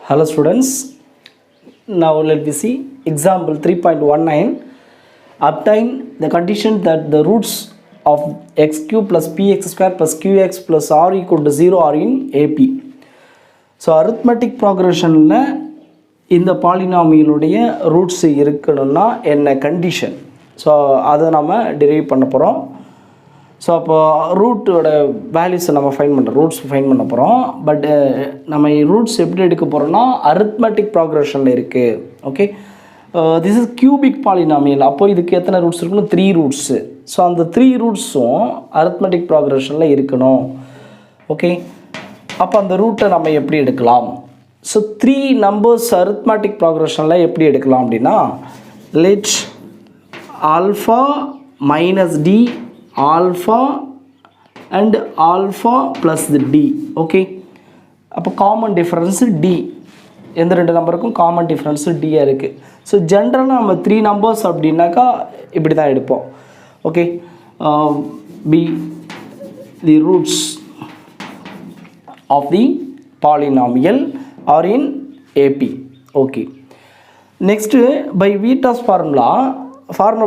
Hello students, now let me see example 3.19. Obtain the condition that the roots of x cube plus px square plus qx plus r equal to 0 are in AP. So arithmetic progressionல இந்த பாலினாமியலுடைய roots இருக்கணும்னா என்ன condition, so அதை நம்ம derive பண்ண போகிறோம். So அப்போ ரூட்டோட வேல்யூஸை நம்ம ரூட்ஸ் ஃபைன் பண்ண போகிறோம். பட் நம்ம ரூட்ஸ் எப்படி எடுக்க போகிறோம்னா அரித்மெட்டிக் ப்ராக்ரெஷனில் இருக்குது. Okay, this is cubic polynomial. அப்போது இதுக்கு எத்தனை ரூட்ஸ் இருக்கணும்? 3 ரூட்ஸு. ஸோ அந்த 3 ரூட்ஸும் அரித்மெட்டிக் ப்ராக்ரெஷனில் இருக்கணும். ஓகே, அப்போ அந்த ரூட்டை நம்ம எப்படி எடுக்கலாம்? ஸோ 3 நம்பர்ஸ் அரித்மெட்டிக் ப்ராக்ரெஷனில் எப்படி எடுக்கலாம் அப்படின்னா, let alpha minus d alpha and alpha plus the d. Okay, அப்போ காமன் டிஃப்ரென்ஸு d. எந்த 2 நம்பருக்கும் காமன் டிஃப்ரென்ஸு d இருக்குது. ஸோ ஜென்ரலாக நம்ம 3 நம்பர்ஸ் அப்படின்னாக்கா இப்படி தான் எடுப்போம். Okay, be the roots of the polynomial are in AP. Okay, next by Vieta's formula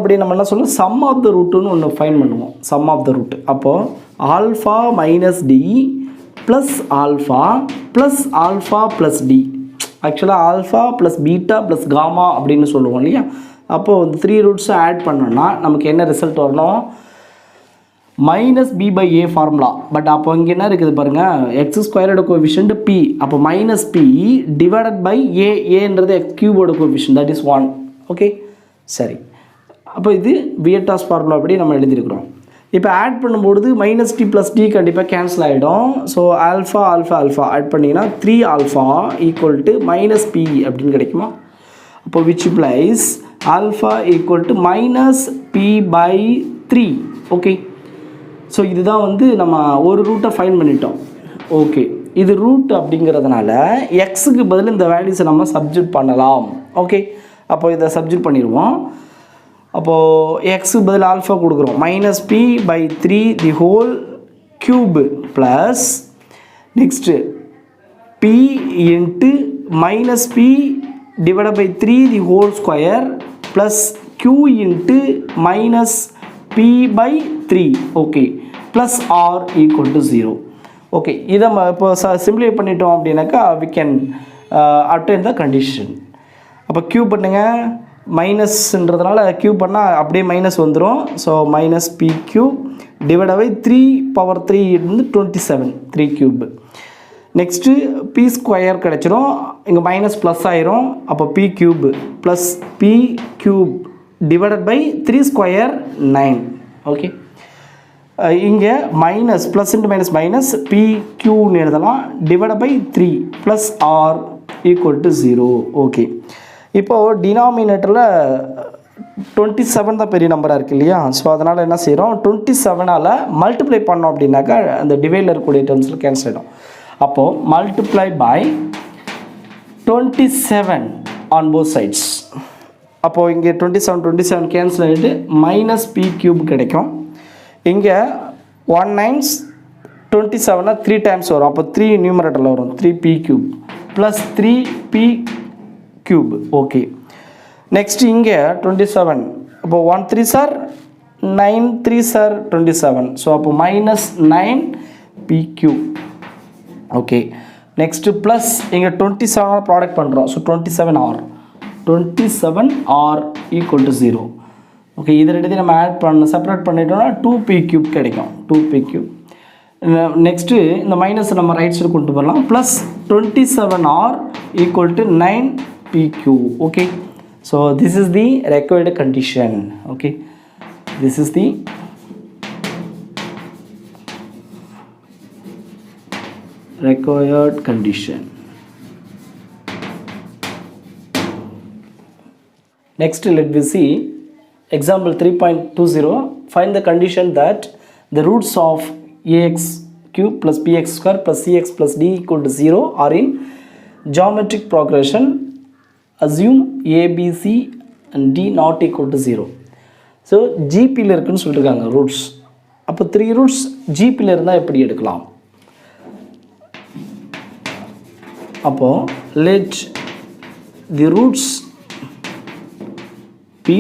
படி நம்ம என்ன சொல்லணும், சம் ஆஃப் த ரூட்டுன்னு ஒன்று ஃபைன் பண்ணுவோம். சம் ஆஃப் த ரூட்டு அப்போது alpha minus d plus alpha plus d. ஆக்சுவலாக alpha plus beta plus gamma அப்படின்னு சொல்லுவோம் இல்லையா. அப்போது இந்த 3 ரூட்ஸை ஆட் பண்ணோன்னா நமக்கு என்ன ரிசல்ட் வரணும்? Minus B by a formula. But அப்போ இங்கே என்ன இருக்குது பாருங்கள், எக்ஸ் ஸ்கொயரோட கோஎஃபிஷியன்ட் பி. அப்போ minus b divided by a. ஏன்றது எக்ஸ் கியூபோட கோஎஃபிஷியன்ட், தட் இஸ் 1. ஓகே, சரி. அப்போ இது வியட்டாஸ் ஃபார்முலா அப்படி நம்ம எழுதியிருக்கிறோம். இப்போ ஆட் பண்ணும்பொழுது மைனஸ் டி ப்ளஸ் டி கண்டிப்பாக கேன்சல் ஆகிடும். ஸோ ஆல்ஃபா ஆட் பண்ணிங்கன்னா 3 alpha equal to minus p அப்படின்னு கிடைக்குமா? அப்போ which implies alpha equal to minus B by 3. Okay, so இதுதான் வந்து நம்ம ஒரு ரூட்டை ஃபைன் பண்ணிட்டோம். ஓகே, இது ரூட் அப்படிங்கிறதுனால எக்ஸுக்கு பதில் இந்த வேல்யூஸை நம்ம சப்ஜெக்ட் பண்ணலாம். ஓகே, அப்போ இதை சப்ஜெக்ட் பண்ணிடுவோம். அப்போது எக்ஸுக்கு பதில் ஆல்ஃபா கொடுக்குறோம். Minus B by 3 the whole cube plus next p into minus p divide by 3 the whole square plus q into minus B by 3. Okay, plus r equal to 0. Okay, இதை இப்போ simplify பண்ணிட்டோம் அப்படின்னாக்கா we can obtain the condition. அப்போ cube பண்ணுங்கள், மைனஸ்ன்றதுனால cube பண்ணால் அப்படியே minus வந்துடும். So minus p cube divide by 3 power 3 இருந்து 27 3 க்யூப். நெக்ஸ்ட்டு பி ஸ்கொயர் கிடச்சிரும், இங்கே மைனஸ் ப்ளஸ் ஆயிரும். அப்போ b cube plus b cube divided by 3 square 9. Okay, இங்கே minus plus into minus minus b க்யூன்னு எழுதலாம் divide by 3 plus r equal to 0. Okay, இப்போது டினாமினேட்டரில் 27 தான் பெரிய நம்பராக இருக்குது இல்லையா. ஸோ அதனால் என்ன செய்கிறோம், 27ஆல் மல்டிப்ளை பண்ணோம் அப்படின்னாக்கா அந்த டிவைடில் இருக்கக்கூடிய டேர்ம்ஸில் கேன்சல் ஆகிடும். அப்போது multiply by 27 on both sides. அப்போது இங்கே 27 கேன்சல் ஆகிட்டு மைனஸ் பி க்யூப் கிடைக்கும். இங்கே 1 9 27 3 டைம்ஸ் வரும். அப்போ 3 நியூமரேட்டரில் வரும், 3 p cube plus 3 p cube. Okay, next இங்கே 27. அப்போ 1 3 சார் 9 3 சார் 27. ஸோ அப்போ minus 9 p cube. Okay, next plus இங்கே 27 ப்ராடக்ட் பண்ணுறோம். So 27 r equal to 0. Okay, இது ரெண்டுத்தையும் நம்ம செப்பரேட் பண்ணிட்டோம்னா 2 பி க்யூப் கிடைக்கும். 2 பி க்யூப். நெக்ஸ்ட்டு இந்த மைனஸ் நம்ம ரைட் சைடு கொண்டு போகலாம். Plus 27 r equal to 9 PQ. Okay, so this is the required condition. Okay, this is the required condition. Next, let me see example 3.20. Find the condition that the roots of ax cube plus bx square plus cx plus d equal to 0 are in geometric progression. Assume a b c and d not equal to 0. So ஜிபியில் இருக்குன்னு சொல்லியிருக்காங்க roots. அப்போ 3 roots ஜிபியில் இருந்தால் எப்படி எடுக்கலாம்? அப்போது let the roots be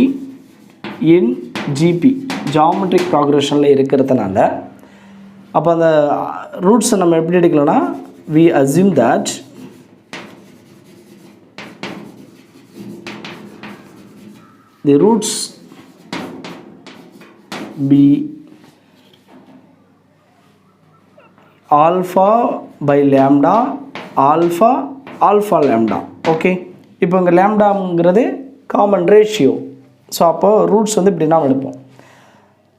in GP geometric progressionல இருக்கிறதுனால அப்போ அந்த ரூட்ஸை நம்ம எப்படி எடுக்கலாம்னா we assume that the roots be alpha by lambda alpha alpha lambda. Okay, இப்போ இங்கே லேம்டாங்கிறது காமன் ரேஷியோ. ஸோ அப்போ ரூட்ஸ் வந்து இப்படி நாம் எடுப்போம்.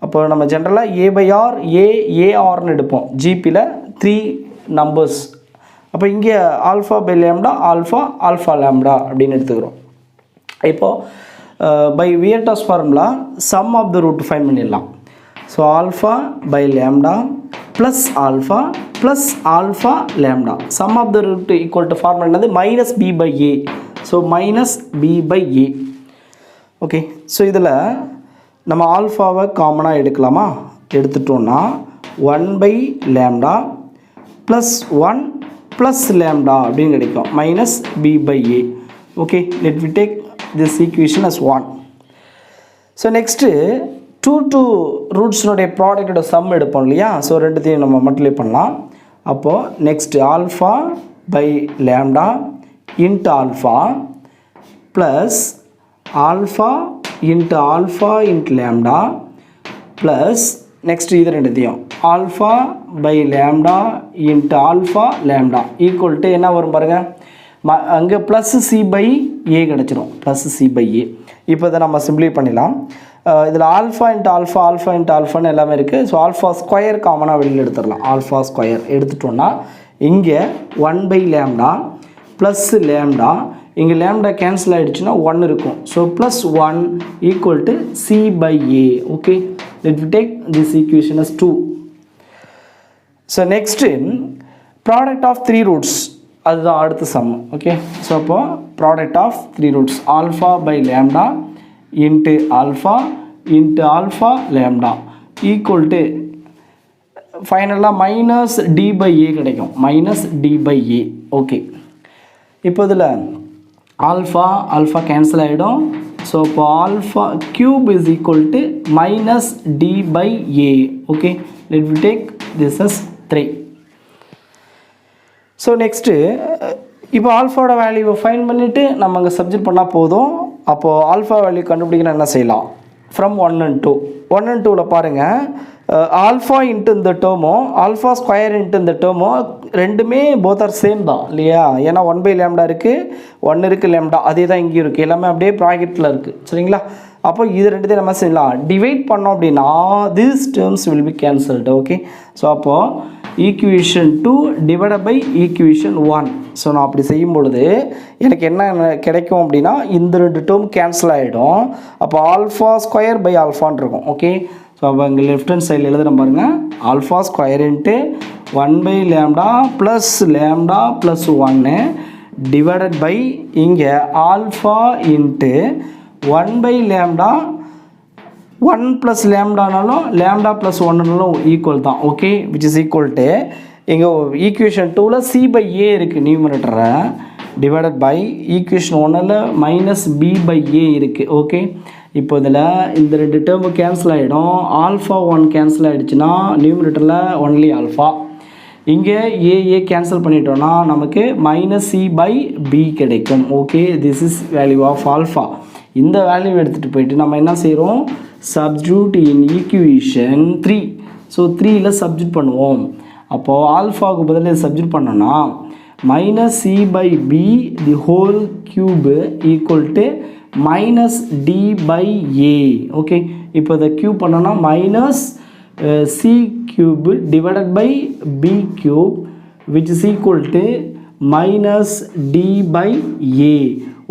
அப்போ நம்ம ஜென்ரலாக A/R ஏஆர்னு எடுப்போம். ஜிபியில் 3 நம்பர்ஸ். அப்போ இங்கே alpha by lambda alpha alpha lambda அப்படின்னு எடுத்துக்கிறோம். இப்போது by Vieta's formula sum of the root find பண்ணிடலாம். So alpha by lambda plus alpha plus alpha lambda sum of the root equal to formula என்னது minus B by a. So minus B by a. Okay, so இதில் நம்ம ஆல்ஃபாவை காமனாக எடுக்கலாமா? எடுத்துட்டோன்னா 1 by lambda plus 1 plus lambda அப்படின்னு கிடைக்கும் minus B by a. Okay, let we take this equation as 1. So next 2 ரூட்ஸினுடைய ப்ராடக்டோட சம் எடுப்போம் இல்லையா? ஸோ ரெண்டுத்தையும் நம்ம மல்டிப்ளை பண்ணலாம். அப்போது next alpha by lambda into alpha plus alpha into alpha into lambda plus next இது ரெண்டுத்தையும் alpha by lambda into alpha lambda equal to என்ன வரும் பாருங்கள், அங்கே ப்ளஸ் சி பை ஏ கிடச்சிரும். Plus c by a. இப்போ இதை நம்ம சிம்பிளை பண்ணிடலாம். இதில் alpha into alpha alpha into ஆல்ஃபான்னு எல்லாமே இருக்குது. ஸோ ஆல்ஃபா ஸ்கொயர் காமனாக வெளியில் எடுத்துடலாம். ஆல்ஃபா ஸ்கொயர் எடுத்துட்டோன்னா இங்கே 1 பை லேம்டா ப்ளஸ் லேம்டா, இங்கே லேம்டா கேன்சல் ஆகிடுச்சுன்னா 1 இருக்கும். So plus 1 equal to c by a. Okay, let we take this equation as 2. So next product of 3 roots, அதுதான் அடுத்த சம். ஓகே, ஸோ அப்போது product of 3 roots alpha by lambda into alpha into alpha lambda equal to ஃபைனலாக minus d by a கிடைக்கும். Minus d by a. Okay, இப்போ இதில் alpha alpha cancel ஆகிடும். So இப்போ alpha cube is equal to minus d by a. Okay, let we take this as 3. So next இப்போ ஆல்ஃபாவோட வேல்யூவை fine பண்ணிவிட்டு நம்ம அங்கே சப்ஜெக்ட் பண்ணால் போதும். அப்போது ஆல்ஃபா வேல்யூ கண்டுபிடிக்கணும் என்ன செய்யலாம்? From 1 and 2. 1 and 2ல் பாருங்கள், ஆல்ஃபா இன்ட்டு இந்த டேர்மோ ஆல்ஃபா ஸ்கொயர் இன்ட்டு இந்த டேர்மோ ரெண்டுமே போத் ஆர் சேம் தான் இல்லையா? ஏன்னா 1 பை லேம்டா இருக்குது, 1 இருக்குது லேம்டா, அதே தான் இங்கேயும் இருக்குது. எல்லாமே அப்படியே ப்ராக்கெட்டில் இருக்குது. சரிங்களா? அப்போ இது ரெண்டுத்தையும் நம்ம செய்யலாம். டிவைட் பண்ணோம் அப்படின்னா these terms will be cancelled. Okay, so அப்போது ஈக்குவேஷன் 2 டிவைடட் பை ஈக்குவேஷன் 1. ஸோ நான் அப்படி செய்யும் பொழுது எனக்கு என்ன கிடைக்கும் அப்படின்னா இந்த 2 டேர்ம் கேன்சல் ஆகிடும். அப்போ ஆல்ஃபா ஸ்கொயர் பை ஆல்ஃபான் இருக்கும். ஓகே, ஸோ அப்போ இங்கே லெஃப்ட் ஹேண்ட் சைடில் எழுதுகிற பாருங்கள், alpha square into 1 by lambda plus lambda plus 1 divided by இங்கே alpha into 1 by lambda 1 plus லேம்டானாலும் லேம்டா ப்ளஸ் 1னாலும் ஈக்குவல் தான். Okay, which is equal to இங்கே ஈக்குவேஷன் 2ல் சி பை ஏ இருக்குது நியூமரேட்டரை டிவைடட் பை ஈக்குவேஷன் 1ல் மைனஸ் பி பை ஏ இருக்குது. ஓகே, இப்போ இதில் இந்த 2 டேர்மு கேன்சல் ஆகிடும். ஆல்ஃபா 1 கேன்சல் ஆகிடுச்சுன்னா நியூமரேட்டரில் ஒன்லி ஆல்ஃபா. இங்கே ஏ கேன்சல் பண்ணிட்டோன்னா நமக்கு மைனஸ் சி பை பி கிடைக்கும். Okay, this is value of alpha. இந்த வேல்யூ எடுத்துகிட்டு போயிட்டு நம்ம என்ன செய்கிறோம்? Substitute in equation 3. ஸோ 3ல் சப்ஸ்டிட்யூட் பண்ணுவோம். அப்போது ஆல்ஃபாவுக்கு பதில் சப்ஸ்டிட்யூட் பண்ணோன்னா minus c by b the whole cube equal to minus d by a. Okay, இப்போ இதை க்யூப் பண்ணோன்னா minus c cube divided by b cube which is equal to minus d by a.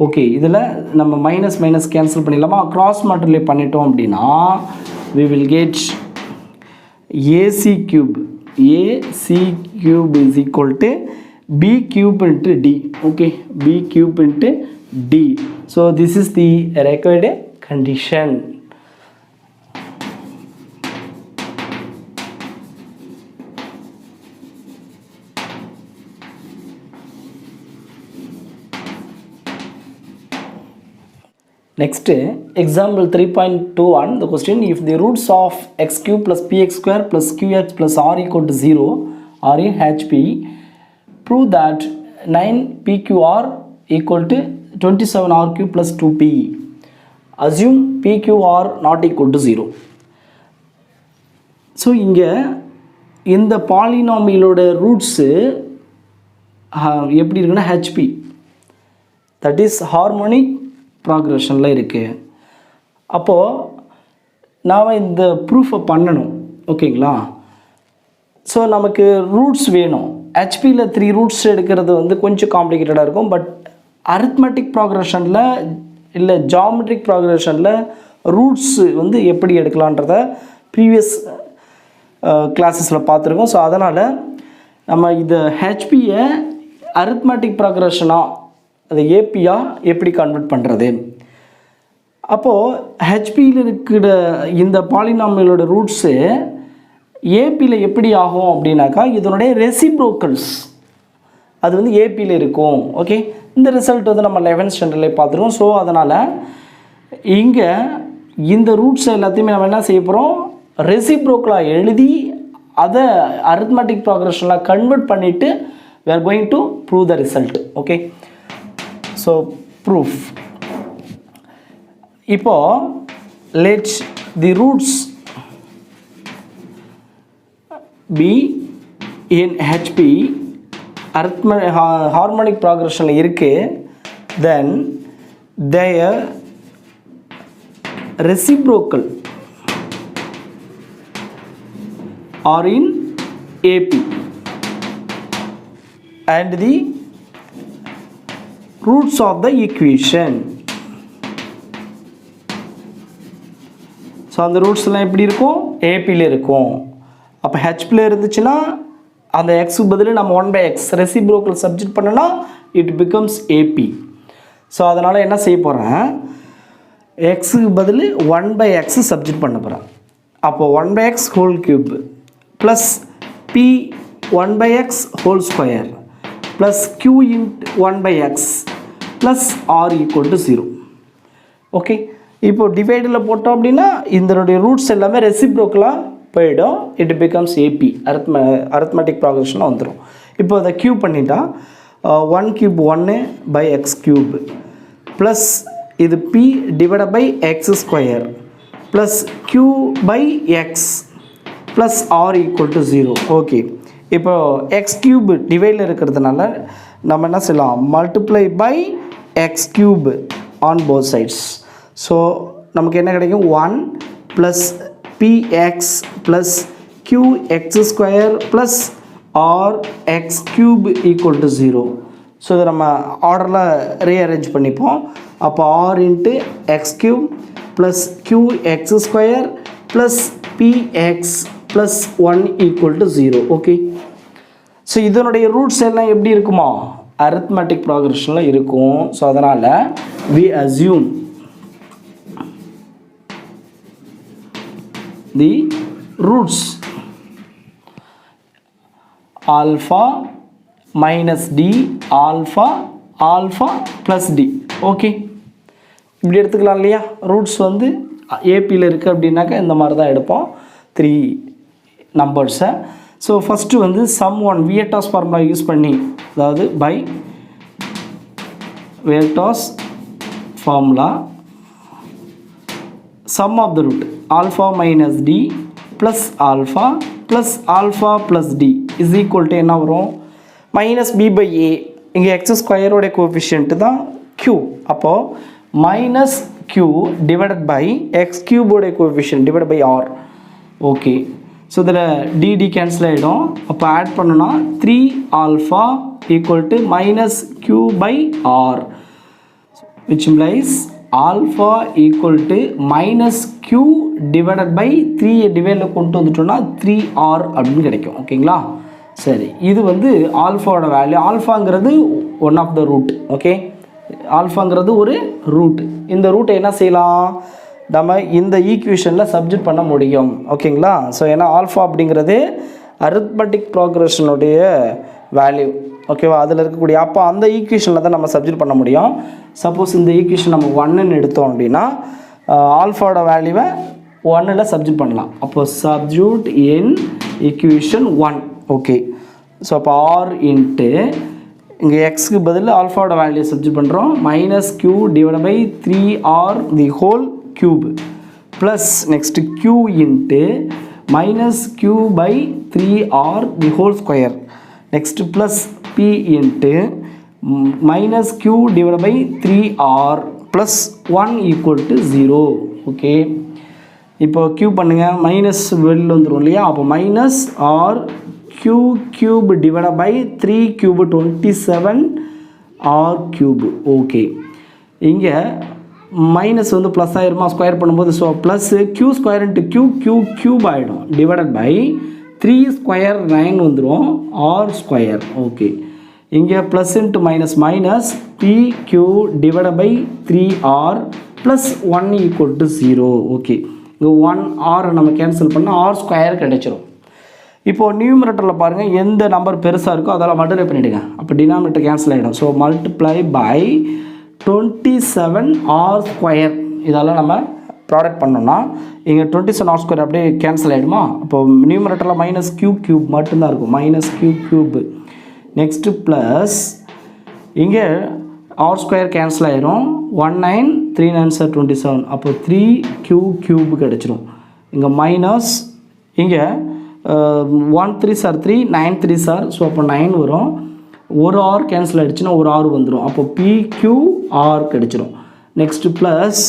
Okay, இதில் நம்ம minus minus cancel பண்ணிடலாமா? Cross multiply பண்ணிட்டோம் அப்படின்னா we will get AC cube. AC cube is equal to B cube into D. Okay, B cube into D. So this is the required condition. Next, example 3.21, the question, if the roots of x cube plus px square plus qx plus r equal to 0 are in HP, prove that 9pqr equal to 27r cube plus 2p. Assume pqr not equal to 0. So இங்கே இந்த பாலினாமியலோட roots எப்படி இருக்குன்னா HP, that is harmonic ப்ராக்ரெஷனில் இருக்குது. அப்போது நாம் இந்த ப்ரூஃபை பண்ணணும், ஓகேங்களா? ஸோ நமக்கு ரூட்ஸ் வேணும். ஹெச்பியில் 3 ரூட்ஸ் எடுக்கிறது வந்து கொஞ்சம் காம்ப்ளிகேட்டடாக இருக்கும். பட் அரித்மெட்டிக் ப்ராக்ரெஷனில் இல்லை ஜாமெட்ரிக் ப்ராக்ரெஷனில் ரூட்ஸ் வந்து எப்படி எடுக்கலான்றத ப்ரீவியஸ் கிளாஸஸில் பார்த்துருக்கோம். ஸோ அதனால் நம்ம இதை ஹெச்பியை அரித்மெட்டிக் ப்ராக்ரெஷனாக அதை ஏபியாக எப்படி கன்வெர்ட் பண்ணுறது? அப்போது ஹெச்பியில் இருக்கிற இந்த பாலினாமியலோட ரூட்ஸு ஏபியில் எப்படி ஆகும் அப்படின்னாக்கா, இதனுடைய ரெசிப்ரோக்கல்ஸ் அது வந்து ஏபியில் இருக்கும். ஓகே, இந்த ரிசல்ட் வந்து நம்ம 11th ஸ்டாண்டர்ட்லேயே பார்த்துருவோம். ஸோ அதனால் இங்கே இந்த ரூட்ஸ் எல்லாத்தையுமே நம்ம என்ன செய்ய போகிறோம், ரெசிப்ரோக்கலாக எழுதி அதை அரித்மெட்டிக் ப்ராக்ரெஷனில் கன்வெர்ட் பண்ணிவிட்டு we are going to prove the result. Okay, so proof. இப்போ let the roots be in HP harmonic progression இருக்கு, then their reciprocal are in AP and the roots of the equation. So அந்த ரூட்ஸ்லாம் எப்படி இருக்கும், ஏபியில் இருக்கும். அப்போ ஹெச்பியில் இருந்துச்சுன்னா அந்த எக்ஸுக்கு பதில் நம்ம 1/x ரெசிப்ரோக்கல் சப்ஜெக்ட் பண்ணோன்னா இட் பிகம்ஸ் ஏபி. ஸோ அதனால் என்ன செய்ய போகிறேன், எக்ஸுக்கு பதில் 1/x சப்ஜெக்ட் பண்ண போகிறேன். அப்போது 1/x whole cube plus p 1/x whole square plus q into 1/x plus r equal to 0. Okay, இப்போது டிவைடில் போட்டோம் அப்படின்னா இதனுடைய ரூட்ஸ் எல்லாமே ரெசிப்ரோக்கலாக போயிடும். இட் பிகம்ஸ் ஏபி, அரித்மெட்டிக் ப்ராக்ரெஷனாக வந்துடும். இப்போ அதை க்யூப் பண்ணிட்டா 1 கியூப் 1/x கியூப் ப்ளஸ் இது p divide by x square plus q/x plus r equal to 0. Okay, இப்போ எக்ஸ் கியூப் டிவைடில் இருக்கிறதுனால நம்ம என்ன செய்யலாம், multiply by X cube on both sides. So நமக்கு என்ன கிடைக்கும், 1 plus px plus qx square plus r x cube equal to 0. So இதை நம்ம ஆர்டரில் ரீஅரேஞ்ச் பண்ணிப்போம். அப்போ r into x cube plus qx square plus px plus 1 equal to 0. Okay, so இதனுடைய roots எல்லாம் எப்படி இருக்குமா, அரித்மெட்டிக் ப்ராக்ரெஷனில் இருக்கும். ஸோ அதனால் we assume the roots alpha minus d alpha alpha plus d. Okay, இப்படி எடுத்துக்கலாம் இல்லையா? ரூட்ஸ் வந்து ஏபியில் இருக்குது அப்படின்னாக்கா இந்த மாதிரி தான் எடுப்போம் 3 நம்பர்ஸை. ஸோ ஃபஸ்ட்டு வந்து sum one Vieta's formula use பண்ணி, அதாவது by Vieta's formula sum of the root alpha minus d plus alpha plus d is equal to என்ன வரும், minus b by a. இங்கே x ஸ்கொயரோட கோஎஃபிஷியன்ட் தான் q. அப்போது minus q divided by x கியூபோட coefficient divided by r. Okay, so இதில் dd cancel ஆகிடும். அப்போ ஆட் பண்ணோன்னா 3 alpha equal to minus q by r, which implies alpha equal to minus q divided by 3 டிவைடில் கொண்டு வந்துட்டோம்னா 3r அப்படின்னு கிடைக்கும். ஓகேங்களா? சரி, இது வந்து ஆல்ஃபாவோட வேல்யூ. ஆல்ஃபாங்கிறது one of the root. Okay, ஆல்ஃபாங்கிறது ஒரு ரூட். இந்த ரூட்டை என்ன செய்யலாம், நம்ம இந்த ஈக்குவேஷனில் சப்ஜெக்ட் பண்ண முடியும். ஓகேங்களா? ஸோ ஏன்னா ஆல்ஃபா அப்படிங்கிறது அரித்மெட்டிக் ப்ராக்ரெஷனுடைய வேல்யூ ஓகேவா அதில் இருக்கக்கூடிய அப்போ அந்த ஈக்குவேஷனில் தான் நம்ம சப்ஜெக்ட் பண்ண முடியும். சப்போஸ் இந்த ஈக்குவேஷன் நம்ம 1ன்னு எடுத்தோம் அப்படின்னா ஆல்ஃபாவோட வேல்யூவை 1ல் சப்ஜெக்ட் பண்ணலாம். அப்போ subject in equation 1 okay. So அப்போ ஆர் இன்ட்டு இங்கே எக்ஸுக்கு பதில் ஆல்ஃபாவோட வேல்யூ சப்ஜெக்ட் பண்ணுறோம் -q divide by 3r the whole cube plus next q into -q by 3r the whole square next plus p into -q divide by 3r plus 1 equal to 0 okay. இப்போ cube பண்ணுங்கள் minus வெளியில் வந்துடும் இல்லையா. அப்போ -r q cube divided by 3 cube 27 r cube okay. இங்கே minus வந்து plus ஆயிருமா square பண்ணும்போது. So plus q square into q cube ஆகிடும் டிவைடட் பை 3 ஸ்கொயர் 9 வந்துடும் r ஸ்கொயர் ஓகே. இங்கே plus into minus minus pq divided by 3r plus 1 equal to 0 okay. இங்கே 1r நம்ம cancel பண்ணால் r ஸ்கொயர் கிடைச்சிரும். இப்போது நியூமரேட்டரில் பாருங்கள் எந்த நம்பர் பெருசாக இருக்கோ அதெல்லாம் மல்டிப்ளை பண்ணிவிடுங்க. அப்போ டினாமினேட்டர் கேன்சல் ஆகிடும். So multiply by 27r square இதெல்லாம் நம்ம ப்ராடக்ட் பண்ணோம்னா இங்கே 27r ஸ்கொயர் அப்படியே கேன்சல் ஆகிடுமா. அப்போது நியூமரேட்டரில் -q க்யூப் மட்டும்தான் இருக்கும் -q க்யூப். நெக்ஸ்ட்டு ப்ளஸ் இங்கே r ஸ்கொயர் கேன்சல் ஆகிரும் 19 3 9 27 அப்போ 3q க்யூப் கிடச்சிரும். இங்கே மைனஸ் இங்கே 1 3 சார் 3 9 3 சார் ஸோ அப்போ 9 வரும். ஒரு ஆர் கேன்சல் ஆகிடுச்சுன்னா ஒரு ஆர் வந்துடும். அப்போ PQR கிடச்சிரும். நெக்ஸ்ட்டு ப்ளஸ்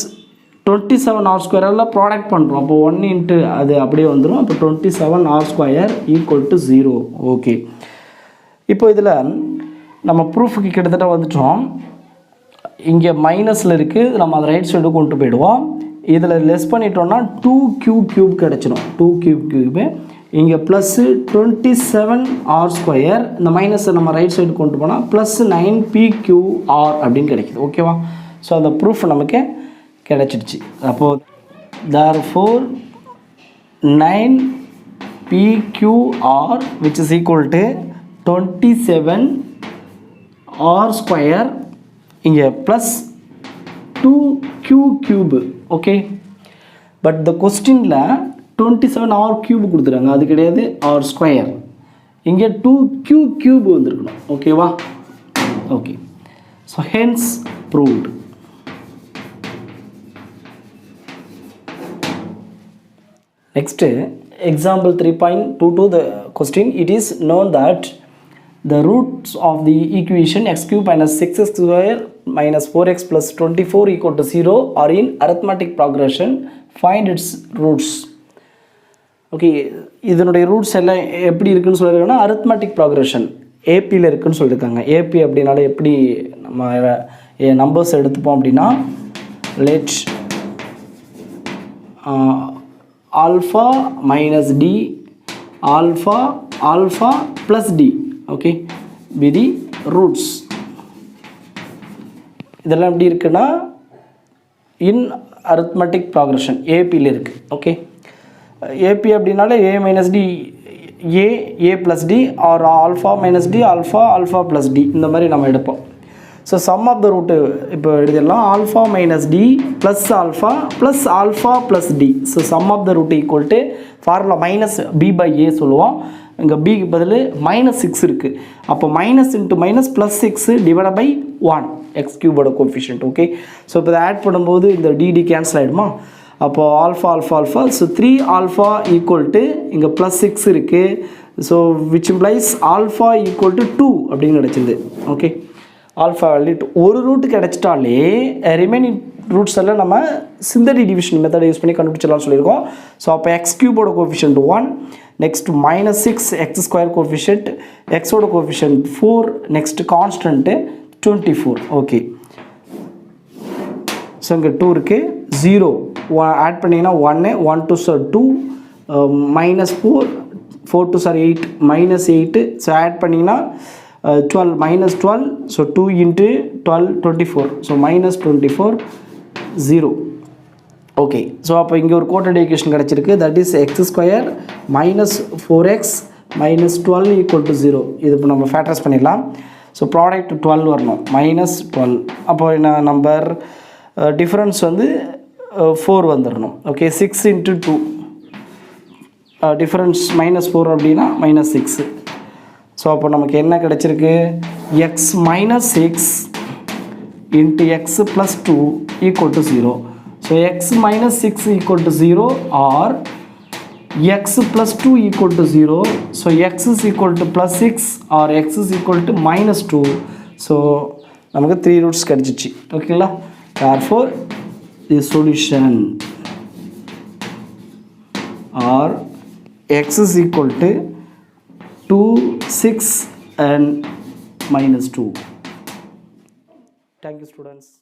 27r ஸ்கொயரெல்லாம் ப்ராடக்ட் பண்ணுறோம். அப்போ 1 இன்ட்டு அது அப்படியே வந்துடும். அப்போ 27r square equal to 0 okay. இப்போ இதில் நம்ம ப்ரூஃபுக்கு கிட்டத்தட்ட வந்துட்டோம். இங்கே மைனஸில் இருக்குது நம்ம அதை ரைட் சைடு கொண்டு போயிடுவோம். இதில் லெஸ் பண்ணிட்டோம்னா 2q க்யூப் கிடச்சிடும் 2q க்யூபு. இங்கே ப்ளஸ்ஸு 27r ஸ்கொயர் இந்த மைனஸை நம்ம ரைட் சைடு கொண்டு போனால் ப்ளஸ் 9pqr அப்படின்னு கிடைக்கிது ஓகேவா. ஸோ அந்த ப்ரூஃப் நமக்கு கிடச்சிடுச்சு. அப்போது therefore 9pqr which is equal to 27r square இங்கே plus 2q cube okay. But இந்த கொஸ்டினில் 27r க்யூப் கொடுத்துருங்க அது கிடையாது r ஸ்கொயர். இங்கே 2q க்யூப் வந்துருக்கணும் ஓகேவா okay. So hence proved. Next example 3.22 the question it is known that the roots of the equation x cube minus 6x square minus 4x plus 24 equal to 0 are in arithmetic progression. Find its roots. Okay இதனுடைய roots எல்லாம் எப்படி இருக்குன்னு சொல்லியிருக்காங்கன்னா arithmetic progression ஏபியில் இருக்குதுன்னு சொல்லியிருக்காங்க. AB அப்படின்னால எப்படி நம்ம நம்பர்ஸ் எடுத்துப்போம் அப்படின்னா let alpha minus d alpha plus d okay விதி ரூட்ஸ். இதெல்லாம் எப்படி இருக்குன்னா இன் அரித்மெட்டிக் ப்ராக்ரெஷன் ஏபியில் இருக்குது ஓகே. ஏபி அப்படின்னாலே a minus d a plus d are alpha minus d alpha plus d இந்த மாதிரி நம்ம எடுப்போம். So sum of the root இப்போ எழுதிடலாம் alpha minus d plus alpha plus d. So sum of the root equal to formula minus B by a சொல்லுவோம். இங்கே பிக்கு பதில் -6 இருக்குது. அப்போ minus into minus plus 6 divide by 1 x கியூபோட coefficient okay. So இப்போ இதை ஆட் பண்ணும்போது இந்த டிடி கேன்சல் ஆகிடுமா. அப்போது alpha so 3 alpha equal to இங்கே ப்ளஸ் 6 இருக்குது. So which implies alpha equal to 2 அப்படின்னு கிடச்சிது ஓகே. ஆல்ஃபா வேல்யூ 2 ஒரு ரூட்டு கிடச்சிட்டாலே ரிமைனிங் ரூட்ஸ் எல்லாம் நம்ம சிந்தடிக் டிவிஷன் மெத்தடை யூஸ் பண்ணி கண்டுபிடிச்சிடலாம்னு சொல்லியிருக்கோம். ஸோ அப்போ எக்ஸ் கியூபோட coefficient 1 next -6 x square coefficient எக்ஸோட coefficient 4 next constant 24 okay. So இங்கே 2 இருக்குது 0 ஆட் பண்ணிங்கன்னா 1 1 2 சார் 2 -4 4 2 சார் 8 -8. ஸோ ஆட் பண்ணிங்கன்னா 12 -12 so 2 into 12 24 so -24 0 okay. So அப்போ இங்கே ஒரு கோட்டட் ஈக்குவேஷன் கிடச்சிருக்கு that is X square -4x minus 12 equal to 0. இது இப்போ நம்ம ஃபேக்டரைஸ் பண்ணிடலாம். ஸோ ப்ராடக்ட் 12 வரணும், மைனஸ் 12. அப்போ என்ன நம்பர் டிஃப்ரென்ஸ் வந்து 4 வந்துடணும். ஓகே, 6 into 2 டிஃப்ரென்ஸ் மைனஸ் 4 அப்படின்னா மைனஸ் 6. ஸோ அப்போ நமக்கு என்ன கிடச்சிருக்கு, X minus 6 into x plus 2 equal to 0. So x minus 6 equal to 0 or x plus 2 equal to 0. So x is equal to plus 6 or x is equal to minus 2. So நமக்கு 3 roots கிடைச்சிச்சு. ஓகேங்களா? Therefore the solution or x is equal to 2, 6 and minus 2. Thank you students.